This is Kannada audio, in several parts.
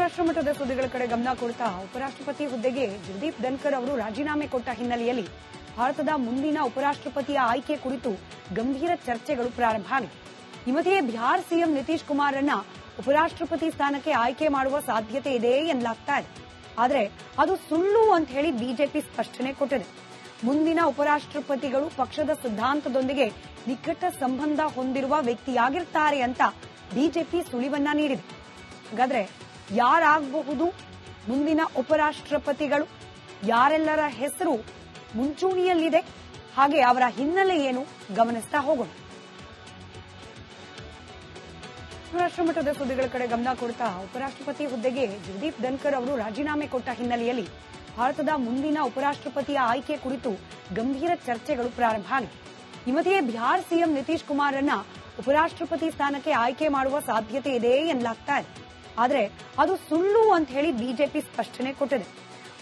ರಾಷ್ಟ್ರಮಟ್ಟದ ಸುದ್ದಿಗಳ ಕಡೆ ಗಮನ ಕೊಡ್ತಾ ಉಪರಾಷ್ಟ್ರಪತಿ ಹುದ್ದೆಗೆ ಜಗದೀಪ್ ಧನ್ಕರ್ ಅವರು ರಾಜೀನಾಮೆ ಕೊಟ್ಟ ಹಿನ್ನೆಲೆಯಲ್ಲಿ ಭಾರತದ ಮುಂದಿನ ಉಪರಾಷ್ಟ್ರಪತಿಯ ಆಯ್ಕೆ ಕುರಿತು ಗಂಭೀರ ಚರ್ಚೆಗಳು ಪ್ರಾರಂಭ ಆಗಿದೆ. ಈ ಮಧ್ಯೆ ಬಿಹಾರ್ ಸಿಎಂ ನಿತೀಶ್ ಕುಮಾರ್ರನ್ನ ಉಪರಾಷ್ಟ್ರಪತಿ ಸ್ಥಾನಕ್ಕೆ ಆಯ್ಕೆ ಮಾಡುವ ಸಾಧ್ಯತೆ ಇದೆ ಎನ್ನಲಾಗ್ತಾ ಇದೆ. ಆದರೆ ಅದು ಸುಳ್ಳು ಅಂತ ಹೇಳಿ ಬಿಜೆಪಿ ಸ್ಪಷ್ಟನೆ ಕೊಟ್ಟಿದೆ. ಮುಂದಿನ ಉಪರಾಷ್ಟ್ರಪತಿಗಳು ಪಕ್ಷದ ಸಿದ್ಧಾಂತದೊಂದಿಗೆ ನಿಕಟ ಸಂಬಂಧ ಹೊಂದಿರುವ ವ್ಯಕ್ತಿಯಾಗಿರ್ತಾರೆ ಅಂತ ಬಿಜೆಪಿ ಸುಳಿವನ್ನ ನೀಡಿದೆ. ಹಾಗಾದ್ರೆ ಯಾರಾಗಬಹುದು ಮುಂದಿನ ಉಪರಾಷ್ಟ್ರಪತಿಗಳು, ಯಾರೆಲ್ಲರ ಹೆಸರು ಮುಂಚೂಣಿಯಲ್ಲಿದೆ, ಹಾಗೆ ಅವರ ಹಿನ್ನೆಲೆ ಏನು ಗಮನಿಸ್ತಾ ಹೋಗೋಣ. ರಾಷ್ಟ್ರಮಟ್ಟದ ಸುದ್ದಿಗಳ ಕಡೆ ಗಮನ ಕೊಡ್ತಾ ಉಪರಾಷ್ಟ್ರಪತಿ ಹುದ್ದೆಗೆ ಜಗದೀಪ್ ಧನ್ಕರ್ ಅವರು ರಾಜೀನಾಮೆ ಕೊಟ್ಟ ಹಿನ್ನೆಲೆಯಲ್ಲಿ ಭಾರತದ ಮುಂದಿನ ಉಪರಾಷ್ಟ್ರಪತಿಯ ಆಯ್ಕೆ ಕುರಿತು ಗಂಭೀರ ಚರ್ಚೆಗಳು ಪ್ರಾರಂಭ ಆಗಿದೆ. ಈ ಮಧ್ಯೆ ಬಿಹಾರ್ ಸಿಎಂ ನಿತೀಶ್ ಕುಮಾರ್ರನ್ನ ಉಪರಾಷ್ಟ್ರಪತಿ ಸ್ಥಾನಕ್ಕೆ ಆಯ್ಕೆ ಮಾಡುವ ಸಾಧ್ಯತೆ ಇದೆ ಎನ್ನಲಾಗ್ತಾ ಇದೆ. ಆದರೆ ಅದು ಸುಳ್ಳು ಅಂತ ಹೇಳಿ ಬಿಜೆಪಿ ಸ್ಪಷ್ಟನೆ ಕೊಟ್ಟಿದೆ.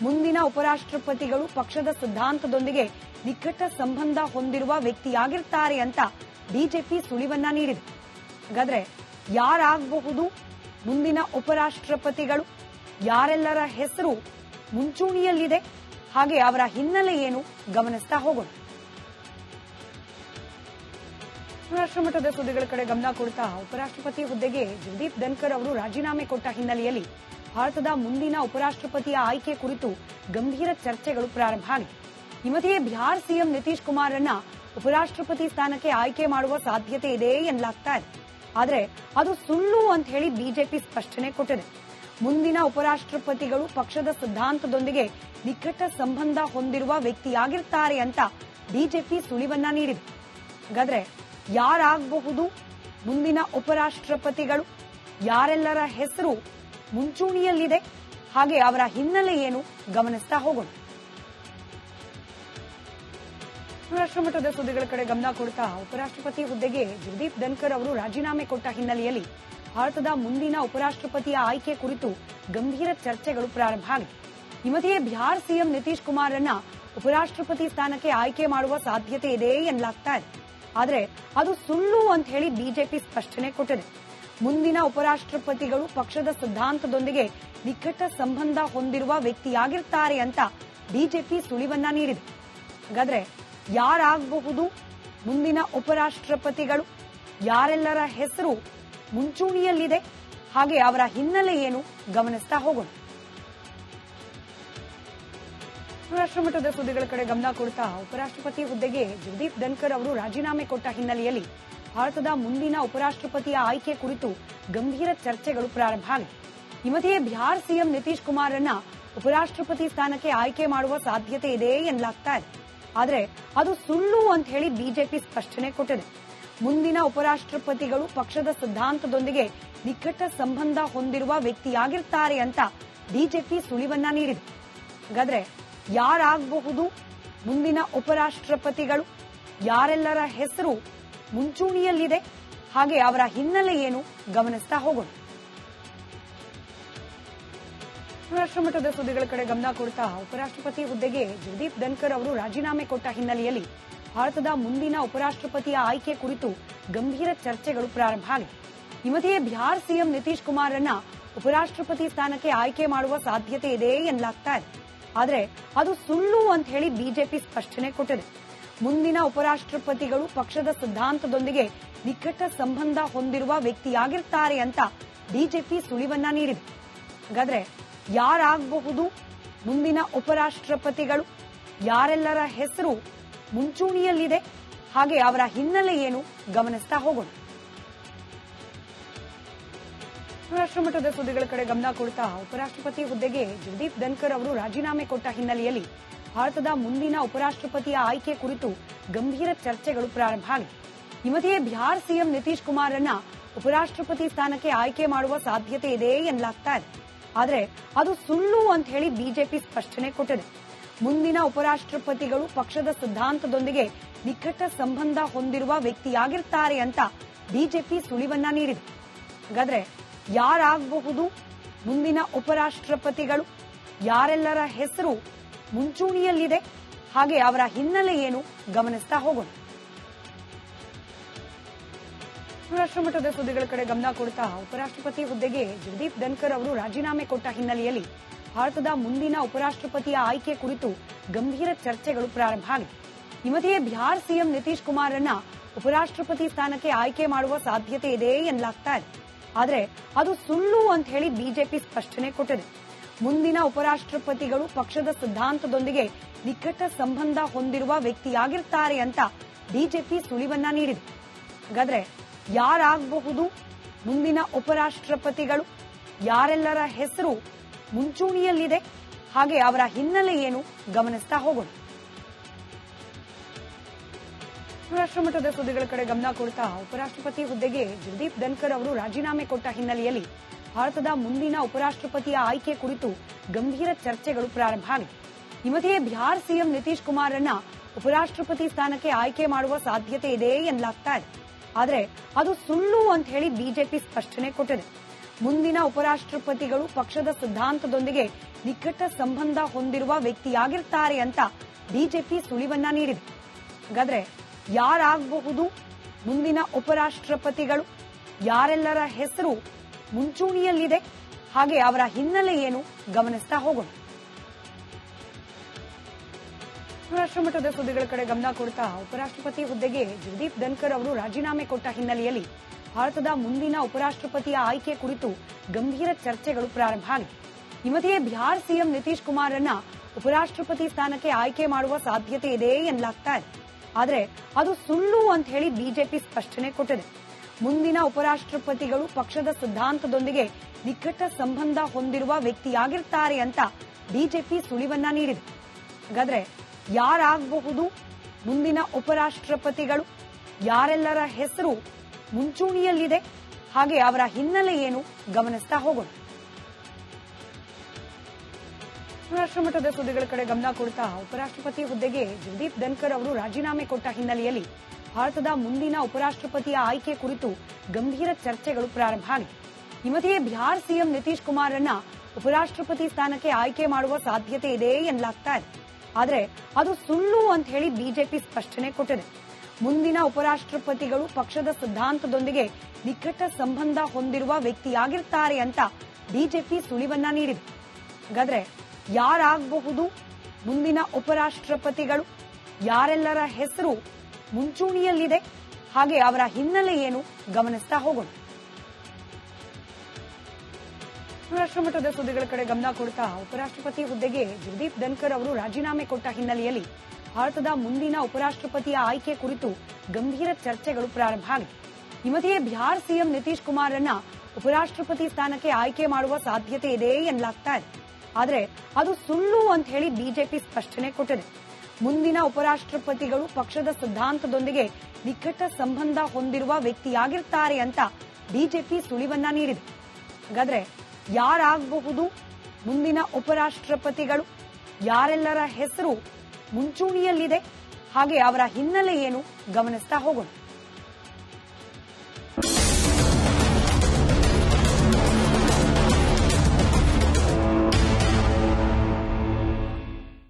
ಮುಂದಿನ ಉಪರಾಷ್ಟ್ರಪತಿಗಳು ಪಕ್ಷದ ಸಿದ್ಧಾಂತದೊಂದಿಗೆ ನಿಕಟ ಸಂಬಂಧ ಹೊಂದಿರುವ ವ್ಯಕ್ತಿಯಾಗಿರ್ತಾರೆ ಅಂತ ಬಿಜೆಪಿ ಸುಳಿವನ್ನ ನೀಡಿದೆ. ಹಾಗಾದ್ರೆ ಯಾರಾಗಬಹುದು ಮುಂದಿನ ಉಪರಾಷ್ಟ್ರಪತಿಗಳು, ಯಾರೆಲ್ಲರ ಹೆಸರು ಮುಂಚೂಣಿಯಲ್ಲಿದೆ, ಹಾಗೆ ಅವರ ಹಿನ್ನೆಲೆ ಏನು ಗಮನಿಸ್ತಾ ಹೋಗೋಣ. ರಾಷ್ಟ್ರಮಟ್ಟದ ಸುದ್ದಿಗಳ ಕಡೆ ಗಮನ ಕೊಡ್ತಾ ಉಪರಾಷ್ಟ್ರಪತಿ ಹುದ್ದೆಗೆ ಜಗದೀಪ್ ಧನ್ಕರ್ ಅವರು ರಾಜೀನಾಮೆ ಕೊಟ್ಟ ಹಿನ್ನೆಲೆಯಲ್ಲಿ ಭಾರತದ ಮುಂದಿನ ಉಪರಾಷ್ಟ್ರಪತಿಯ ಆಯ್ಕೆ ಕುರಿತು ಗಂಭೀರ ಚರ್ಚೆಗಳು ಪ್ರಾರಂಭ ಆಗಿದೆ. ಈ ಮಧ್ಯೆ ಬಿಹಾರ್ ಸಿಎಂ ನಿತೀಶ್ ಕುಮಾರ್ರನ್ನ ಉಪರಾಷ್ಟ್ರಪತಿ ಸ್ಥಾನಕ್ಕೆ ಆಯ್ಕೆ ಮಾಡುವ ಸಾಧ್ಯತೆ ಇದೆ ಎನ್ನಲಾಗ್ತಾ ಇದೆ. ಆದರೆ ಅದು ಸುಳ್ಳು ಅಂತ ಹೇಳಿ ಬಿಜೆಪಿ ಸ್ಪಷ್ಟನೆ ಕೊಟ್ಟಿದೆ. ಮುಂದಿನ ಉಪರಾಷ್ಟ್ರಪತಿಗಳು ಪಕ್ಷದ ಸಿದ್ಧಾಂತದೊಂದಿಗೆ ನಿಕಟ ಸಂಬಂಧ ಹೊಂದಿರುವ ವ್ಯಕ್ತಿಯಾಗಿರ್ತಾರೆ ಅಂತ ಬಿಜೆಪಿ ಸುಳಿವನ್ನ ನೀಡಿದೆ. ಹಾಗಾದ್ರೆ ಯಾರಾಗಬಹುದು ಮುಂದಿನ ಉಪರಾಷ್ಟ್ರಪತಿಗಳು, ಯಾರೆಲ್ಲರ ಹೆಸರು ಮುಂಚೂಣಿಯಲ್ಲಿದೆ, ಹಾಗೆ ಅವರ ಹಿನ್ನೆಲೆ ಏನು ಗಮನಿಸ್ತಾ ಹೋಗೋಣ. ರಾಷ್ಟ್ರಮಟ್ಟದ ಸುದ್ದಿಗಳ ಕಡೆ ಗಮನ ಕೊಡ್ತಾ ಉಪರಾಷ್ಟ್ರಪತಿ ಹುದ್ದೆಗೆ ಜಗದೀಪ್ ಧನ್ಕರ್ ಅವರು ರಾಜೀನಾಮೆ ಕೊಟ್ಟ ಹಿನ್ನೆಲೆಯಲ್ಲಿ ಭಾರತದ ಮುಂದಿನ ಉಪರಾಷ್ಟ್ರಪತಿಯ ಆಯ್ಕೆ ಕುರಿತು ಗಂಭೀರ ಚರ್ಚೆಗಳು ಪ್ರಾರಂಭ ಆಗಿದೆ. ಈ ಮಧ್ಯೆ ಬಿಹಾರ್ ಸಿಎಂ ನಿತೀಶ್ ಕುಮಾರ್ರನ್ನ ಉಪರಾಷ್ಟ್ರಪತಿ ಸ್ಥಾನಕ್ಕೆ ಆಯ್ಕೆ ಮಾಡುವ ಸಾಧ್ಯತೆ ಇದೆ ಎನ್ನಲಾಗ್ತಾ ಇದೆ. ಆದರೆ ಅದು ಸುಳ್ಳು ಅಂತ ಹೇಳಿ ಬಿಜೆಪಿ ಸ್ಪಷ್ಟನೆ ಕೊಟ್ಟಿದೆ. ಮುಂದಿನ ಉಪರಾಷ್ಟ್ರಪತಿಗಳು ಪಕ್ಷದ ಸಿದ್ಧಾಂತದೊಂದಿಗೆ ನಿಕಟ ಸಂಬಂಧ ಹೊಂದಿರುವ ವ್ಯಕ್ತಿಯಾಗಿರ್ತಾರೆ ಅಂತ ಬಿಜೆಪಿ ಸುಳಿವನ್ನ ನೀಡಿದೆ. ಹಾಗಾದ್ರೆ ಯಾರಾಗಬಹುದು ಮುಂದಿನ ಉಪರಾಷ್ಟ್ರಪತಿಗಳು, ಯಾರೆಲ್ಲರ ಹೆಸರು ಮುಂಚೂಣಿಯಲ್ಲಿದೆ, ಹಾಗೆ ಅವರ ಹಿನ್ನೆಲೆ ಏನು ಗಮನಿಸ್ತಾ ಹೋಗೋಣ. ರಾಷ್ಟ್ರಮಟ್ಟದ ಸುದ್ದಿಗಳ ಕಡೆ ಗಮನ ಕೊಡ್ತಾ ಉಪರಾಷ್ಟ್ರಪತಿ ಹುದ್ದೆಗೆ ಜಗದೀಪ್ ಧನ್ಕರ್ ಅವರು ರಾಜೀನಾಮೆ ಕೊಟ್ಟ ಹಿನ್ನೆಲೆಯಲ್ಲಿ ಭಾರತದ ಮುಂದಿನ ಉಪರಾಷ್ಟ್ರಪತಿಯ ಆಯ್ಕೆ ಕುರಿತು ಗಂಭೀರ ಚರ್ಚೆಗಳು ಪ್ರಾರಂಭ ಆಗಿದೆ. ಈ ಮಧ್ಯೆ ಬಿಹಾರ್ ಸಿಎಂ ನಿತೀಶ್ ಕುಮಾರ್ರನ್ನ ಉಪರಾಷ್ಟ್ರಪತಿ ಸ್ಥಾನಕ್ಕೆ ಆಯ್ಕೆ ಮಾಡುವ ಸಾಧ್ಯತೆ ಇದೆ ಎನ್ನಲಾಗ್ತಾ ಇದೆ. ಆದರೆ ಅದು ಸುಳ್ಳು ಅಂತ ಹೇಳಿ ಬಿಜೆಪಿ ಸ್ಪಷ್ಟನೆ ಕೊಟ್ಟಿದೆ. ಮುಂದಿನ ಉಪರಾಷ್ಟ್ರಪತಿಗಳು ಪಕ್ಷದ ಸಿದ್ಧಾಂತದೊಂದಿಗೆ ನಿಕಟ ಸಂಬಂಧ ಹೊಂದಿರುವ ವ್ಯಕ್ತಿಯಾಗಿರ್ತಾರೆ ಅಂತ ಬಿಜೆಪಿ ಸುಳಿವನ್ನ ನೀಡಿದೆ. ಹಾಗಾದ್ರೆ ಯಾರಾಗಬಹುದು ಮುಂದಿನ ಉಪರಾಷ್ಟ್ರಪತಿಗಳು, ಯಾರೆಲ್ಲರ ಹೆಸರು ಮುಂಚೂಣಿಯಲ್ಲಿದೆ, ಹಾಗೆ ಅವರ ಹಿನ್ನೆಲೆ ಏನು ಗಮನಿಸ್ತಾ ಹೋಗೋಣ. ರಾಷ್ಟ್ರಮಟ್ಟದ ಸುದ್ದಿಗಳ ಕಡೆ ಗಮನ ಕೊಡ್ತಾ ಉಪರಾಷ್ಟ್ರಪತಿ ಹುದ್ದೆಗೆ ಜಗದೀಪ್ ಧನ್ಕರ್ ಅವರು ರಾಜೀನಾಮೆ ಕೊಟ್ಟ ಹಿನ್ನೆಲೆಯಲ್ಲಿ ಭಾರತದ ಮುಂದಿನ ಉಪರಾಷ್ಟ್ರಪತಿಯ ಆಯ್ಕೆ ಕುರಿತು ಗಂಭೀರ ಚರ್ಚೆಗಳು ಪ್ರಾರಂಭ ಆಗಿದೆ. ಈ ಮಧ್ಯೆ ಬಿಹಾರ್ ಸಿಎಂ ನಿತೀಶ್ ಕುಮಾರ್ರನ್ನ ಉಪರಾಷ್ಟ್ರಪತಿ ಸ್ಥಾನಕ್ಕೆ ಆಯ್ಕೆ ಮಾಡುವ ಸಾಧ್ಯತೆ ಇದೆ ಎನ್ನಲಾಗ್ತಾ ಇದೆ. ಆದರೆ ಅದು ಸುಳ್ಳು ಅಂತ ಹೇಳಿ ಬಿಜೆಪಿ ಸ್ಪಷ್ಟನೆ ಕೊಟ್ಟಿದೆ. ಮುಂದಿನ ಉಪರಾಷ್ಟ್ರಪತಿಗಳು ಪಕ್ಷದ ಸಿದ್ಧಾಂತದೊಂದಿಗೆ ನಿಕಟ ಸಂಬಂಧ ಹೊಂದಿರುವ ವ್ಯಕ್ತಿಯಾಗಿರ್ತಾರೆ ಅಂತ ಬಿಜೆಪಿ ಸುಳಿವನ್ನ ನೀಡಿದೆ. ಹಾಗಾದ್ರೆ ಯಾರಾಗಬಹುದು ಮುಂದಿನ ಉಪರಾಷ್ಟ್ರಪತಿಗಳು, ಯಾರೆಲ್ಲರ ಹೆಸರು ಮುಂಚೂಣಿಯಲ್ಲಿದೆ, ಹಾಗೆ ಅವರ ಹಿನ್ನೆಲೆ ಏನು ಗಮನಿಸ್ತಾ ಹೋಗೋಣ. ರಾಷ್ಟ್ರಮಟ್ಟದ ಸುದ್ದಿಗಳ ಕಡೆ ಗಮನ ಕೊಡ್ತಾ ಉಪರಾಷ್ಟ್ರಪತಿ ಹುದ್ದೆಗೆ ಜಗದೀಪ್ ಧನ್ಕರ್ ಅವರು ರಾಜೀನಾಮೆ ಕೊಟ್ಟ ಹಿನ್ನೆಲೆಯಲ್ಲಿ ಭಾರತದ ಮುಂದಿನ ಉಪರಾಷ್ಟ್ರಪತಿಯ ಆಯ್ಕೆ ಕುರಿತು ಗಂಭೀರ ಚರ್ಚೆಗಳು ಪ್ರಾರಂಭ ಆಗಿದೆ. ಈ ಮಧ್ಯೆ ಬಿಹಾರ್ ಸಿಎಂ ನಿತೀಶ್ ಕುಮಾರ್ರನ್ನ ಉಪರಾಷ್ಟ್ರಪತಿ ಸ್ಥಾನಕ್ಕೆ ಆಯ್ಕೆ ಮಾಡುವ ಸಾಧ್ಯತೆ ಇದೆ ಎನ್ನಲಾಗ್ತಾ ಇದೆ. ಆದರೆ ಅದು ಸುಳ್ಳು ಅಂತ ಹೇಳಿ ಬಿಜೆಪಿ ಸ್ಪಷ್ಟನೆ ಕೊಟ್ಟಿದೆ. ಮುಂದಿನ ಉಪರಾಷ್ಟ್ರಪತಿಗಳು ಪಕ್ಷದ ಸಿದ್ಧಾಂತದೊಂದಿಗೆ ನಿಕಟ ಸಂಬಂಧ ಹೊಂದಿರುವ ವ್ಯಕ್ತಿಯಾಗಿರ್ತಾರೆ ಅಂತ ಬಿಜೆಪಿ ಸುಳಿವನ್ನ ನೀಡಿದೆ. ಹಾಗಾದ್ರೆ ಯಾರಾಗಬಹುದು ಮುಂದಿನ ಉಪರಾಷ್ಟ್ರಪತಿಗಳು, ಯಾರೆಲ್ಲರ ಹೆಸರು ಮುಂಚೂಣಿಯಲ್ಲಿದೆ, ಹಾಗೆ ಅವರ ಹಿನ್ನೆಲೆ ಏನು ಗಮನಿಸ್ತಾ ಹೋಗೋಣ. ರಾಷ್ಟ್ರಮಟ್ಟದ ಸುದ್ದಿಗಳ ಕಡೆ ಗಮನ ಕೊಡ್ತಾ ಉಪರಾಷ್ಟ್ರಪತಿ ಹುದ್ದೆಗೆ ಜಗದೀಪ್ ಧನ್ಕರ್ ಅವರು ರಾಜೀನಾಮೆ ಕೊಟ್ಟ ಹಿನ್ನೆಲೆಯಲ್ಲಿ ಭಾರತದ ಮುಂದಿನ ಉಪರಾಷ್ಟ್ರಪತಿಯ ಆಯ್ಕೆ ಕುರಿತು ಗಂಭೀರ ಚರ್ಚೆಗಳು ಪ್ರಾರಂಭ ಆಗಿದೆ. ಈ ಮಧ್ಯೆ ಬಿಹಾರ್ ಸಿಎಂ ನಿತೀಶ್ ಕುಮಾರ್ರನ್ನ ಉಪರಾಷ್ಟ್ರಪತಿ ಸ್ಥಾನಕ್ಕೆ ಆಯ್ಕೆ ಮಾಡುವ ಸಾಧ್ಯತೆ ಇದೆ ಎನ್ನಲಾಗ್ತಾ ಇದೆ. ಆದರೆ ಅದು ಸುಳ್ಳು ಅಂತ ಹೇಳಿ ಬಿಜೆಪಿ ಸ್ಪಷ್ಟನೆ ಕೊಟ್ಟಿದೆ. ಮುಂದಿನ ಉಪರಾಷ್ಟ್ರಪತಿಗಳು ಪಕ್ಷದ ಸಿದ್ಧಾಂತದೊಂದಿಗೆ ನಿಕಟ ಸಂಬಂಧ ಹೊಂದಿರುವ ವ್ಯಕ್ತಿಯಾಗಿರ್ತಾರೆ ಅಂತ ಬಿಜೆಪಿ ಸುಳಿವನ್ನ ನೀಡಿದೆ. ಹಾಗಾದ್ರೆ ಯಾರಾಗಬಹುದು ಮುಂದಿನ ಉಪರಾಷ್ಟ್ರಪತಿಗಳು, ಯಾರೆಲ್ಲರ ಹೆಸರು ಮುಂಚೂಣಿಯಲ್ಲಿದೆ, ಹಾಗೆ ಅವರ ಹಿನ್ನೆಲೆ ಏನು ಗಮನಿಸ್ತಾ ಹೋಗೋಣ. ರಾಷ್ಟ್ರಮಟ್ಟದ ಸುದ್ದಿಗಳ ಕಡೆ ಗಮನ ಕೊಡ್ತಾ ಉಪರಾಷ್ಟ್ರಪತಿ ಹುದ್ದೆಗೆ ಜಗದೀಪ್ ಧನ್ಕರ್ ಅವರು ರಾಜೀನಾಮೆ ಕೊಟ್ಟ ಹಿನ್ನೆಲೆಯಲ್ಲಿ ಭಾರತದ ಮುಂದಿನ ಉಪರಾಷ್ಟ್ರಪತಿಯ ಆಯ್ಕೆ ಕುರಿತು ಗಂಭೀರ ಚರ್ಚೆಗಳು ಪ್ರಾರಂಭ ಆಗಿದೆ. ಈ ಮಧ್ಯೆ ಬಿಹಾರ್ ಸಿಎಂ ನಿತೀಶ್ ಕುಮಾರ್ರನ್ನ ಉಪರಾಷ್ಟ್ರಪತಿ ಸ್ಥಾನಕ್ಕೆ ಆಯ್ಕೆ ಮಾಡುವ ಸಾಧ್ಯತೆ ಇದೆ ಎನ್ನಲಾಗ್ತಾ ಇದೆ. ಆದರೆ ಅದು ಸುಳ್ಳು ಅಂತ ಹೇಳಿ ಬಿಜೆಪಿ ಸ್ಪಷ್ಟನೆ ಕೊಟ್ಟಿದೆ. ಮುಂದಿನ ಉಪರಾಷ್ಟ್ರಪತಿಗಳು ಪಕ್ಷದ ಸಿದ್ಧಾಂತದೊಂದಿಗೆ ನಿಕಟ ಸಂಬಂಧ ಹೊಂದಿರುವ ವ್ಯಕ್ತಿಯಾಗಿರ್ತಾರೆ ಅಂತ ಬಿಜೆಪಿ ಸುಳಿವನ್ನ ನೀಡಿದೆ. ಹಾಗಾದ್ರೆ ಯಾರಾಗಬಹುದು ಮುಂದಿನ ಉಪರಾಷ್ಟ್ರಪತಿಗಳು, ಯಾರೆಲ್ಲರ ಹೆಸರು ಮುಂಚೂಣಿಯಲ್ಲಿದೆ, ಹಾಗೆ ಅವರ ಹಿನ್ನೆಲೆ ಏನು ಗಮನಿಸ್ತಾ ಹೋಗೋಣ. ರಾಷ್ಟ್ರಮಟ್ಟದ ಸುದ್ದಿಗಳ ಕಡೆ ಗಮನ ಕೊಡ್ತಾ ಉಪರಾಷ್ಟ್ರಪತಿ ಹುದ್ದೆಗೆ ಜಗದೀಪ್ ಧನ್ಕರ್ ಅವರು ರಾಜೀನಾಮೆ ಕೊಟ್ಟ ಹಿನ್ನೆಲೆಯಲ್ಲಿ ಭಾರತದ ಮುಂದಿನ ಉಪರಾಷ್ಟ್ರಪತಿಯ ಆಯ್ಕೆ ಕುರಿತು ಗಂಭೀರ ಚರ್ಚೆಗಳು ಪ್ರಾರಂಭ ಆಗಿದೆ. ಈ ಮಧ್ಯೆ ಬಿಹಾರ್ ಸಿಎಂ ನಿತೀಶ್ ಕುಮಾರ್ರನ್ನ ಉಪರಾಷ್ಟ್ರಪತಿ ಸ್ಥಾನಕ್ಕೆ ಆಯ್ಕೆ ಮಾಡುವ ಸಾಧ್ಯತೆ ಇದೆ ಎನ್ನಲಾಗ್ತಾ ಇದೆ. ಆದರೆ ಅದು ಸುಳ್ಳು ಅಂತ ಹೇಳಿ ಬಿಜೆಪಿ ಸ್ಪಷ್ಟನೆ ಕೊಟ್ಟಿದೆ. ಮುಂದಿನ ಉಪರಾಷ್ಟ್ರಪತಿಗಳು ಪಕ್ಷದ ಸಿದ್ಧಾಂತದೊಂದಿಗೆ ನಿಕಟ ಸಂಬಂಧ ಹೊಂದಿರುವ ವ್ಯಕ್ತಿಯಾಗಿರ್ತಾರೆ ಅಂತ ಬಿಜೆಪಿ ಸುಳಿವನ್ನ ನೀಡಿದೆ. ಹಾಗಾದ್ರೆ ಯಾರಾಗಬಹುದು ಮುಂದಿನ ಉಪರಾಷ್ಟ್ರಪತಿಗಳು, ಯಾರೆಲ್ಲರ ಹೆಸರು ಮುಂಚೂಣಿಯಲ್ಲಿದೆ, ಹಾಗೆ ಅವರ ಹಿನ್ನೆಲೆ ಏನು ಗಮನಿಸ್ತಾ ಹೋಗೋಣ. ರಾಷ್ಟ್ರಮಟ್ಟದ ಸುದ್ದಿಗಳ ಕಡೆ ಗಮನ ಕೊಡ್ತಾ ಉಪರಾಷ್ಟ್ರಪತಿ ಹುದ್ದೆಗೆ ಜಗದೀಪ್ ಧನ್ಕರ್ ಅವರು ರಾಜೀನಾಮೆ ಕೊಟ್ಟ ಹಿನ್ನೆಲೆಯಲ್ಲಿ ಭಾರತದ ಮುಂದಿನ ಉಪರಾಷ್ಟ್ರಪತಿಯ ಆಯ್ಕೆ ಕುರಿತು ಗಂಭೀರ ಚರ್ಚೆಗಳು ಪ್ರಾರಂಭ ಆಗಿದೆ. ಈ ಮಧ್ಯೆ ಬಿಹಾರ್ ಸಿಎಂ ನಿತೀಶ್ ಕುಮಾರ್ರನ್ನ ಉಪರಾಷ್ಟ್ರಪತಿ ಸ್ಥಾನಕ್ಕೆ ಆಯ್ಕೆ ಮಾಡುವ ಸಾಧ್ಯತೆ ಇದೆ ಎನ್ನಲಾಗ್ತಾ ಇದೆ. ಆದರೆ ಅದು ಸುಳ್ಳು ಅಂತ ಹೇಳಿ ಬಿಜೆಪಿ ಸ್ಪಷ್ಟನೆ ಕೊಟ್ಟಿದೆ. ಮುಂದಿನ ಉಪರಾಷ್ಟ್ರಪತಿಗಳು ಪಕ್ಷದ ಸಿದ್ಧಾಂತದೊಂದಿಗೆ ನಿಕಟ ಸಂಬಂಧ ಹೊಂದಿರುವ ವ್ಯಕ್ತಿಯಾಗಿರ್ತಾರೆ ಅಂತ ಬಿಜೆಪಿ ಸುಳಿವನ್ನ ನೀಡಿದೆ. ಹಾಗಾದ್ರೆ ಯಾರಾಗಬಹುದು ಮುಂದಿನ ಉಪರಾಷ್ಟ್ರಪತಿಗಳು, ಯಾರೆಲ್ಲರ ಹೆಸರು ಮುಂಚೂಣಿಯಲ್ಲಿದೆ, ಹಾಗೆ ಅವರ ಹಿನ್ನೆಲೆ ಏನು ಗಮನಿಸ್ತಾ ಹೋಗೋಣ. ರಾಷ್ಟ್ರಮಟ್ಟದ ಸುದ್ದಿಗಳ ಕಡೆ ಗಮನ ಕೊಡ್ತಾ ಉಪರಾಷ್ಟ್ರಪತಿ ಹುದ್ದೆಗೆ ಜಗದೀಪ್ ಧನ್ಕರ್ ಅವರು ರಾಜೀನಾಮೆ ಕೊಟ್ಟ ಹಿನ್ನೆಲೆಯಲ್ಲಿ ಭಾರತದ ಮುಂದಿನ ಉಪರಾಷ್ಟ್ರಪತಿಯ ಆಯ್ಕೆ ಕುರಿತು ಗಂಭೀರ ಚರ್ಚೆಗಳು ಪ್ರಾರಂಭ ಆಗಿದೆ. ಈ ಮಧ್ಯೆ ಬಿಹಾರ್ ಸಿಎಂ ನಿತೀಶ್ ಕುಮಾರ್ರನ್ನ ಉಪರಾಷ್ಟ್ರಪತಿ ಸ್ಥಾನಕ್ಕೆ ಆಯ್ಕೆ ಮಾಡುವ ಸಾಧ್ಯತೆ ಇದೆ ಎನ್ನಲಾಗ್ತಾ ಇದೆ. ಆದರೆ ಅದು ಸುಳ್ಳು ಅಂತ ಹೇಳಿ ಬಿಜೆಪಿ ಸ್ಪಷ್ಟನೆ ಕೊಟ್ಟಿದೆ. ಮುಂದಿನ ಉಪರಾಷ್ಟ್ರಪತಿಗಳು ಪಕ್ಷದ ಸಿದ್ಧಾಂತದೊಂದಿಗೆ ನಿಕಟ ಸಂಬಂಧ ಹೊಂದಿರುವ ವ್ಯಕ್ತಿಯಾಗಿರ್ತಾರೆ ಅಂತ ಬಿಜೆಪಿ ಸುಳಿವನ್ನ ನೀಡಿದೆ. ಹಾಗಾದ್ರೆ ಯಾರಾಗಬಹುದು ಮುಂದಿನ ಉಪರಾಷ್ಟ್ರಪತಿಗಳು, ಯಾರೆಲ್ಲರ ಹೆಸರು ಮುಂಚೂಣಿಯಲ್ಲಿದೆ, ಹಾಗೆ ಅವರ ಹಿನ್ನೆಲೆ ಏನು ಗಮನಿಸ್ತಾ ಹೋಗೋಣ.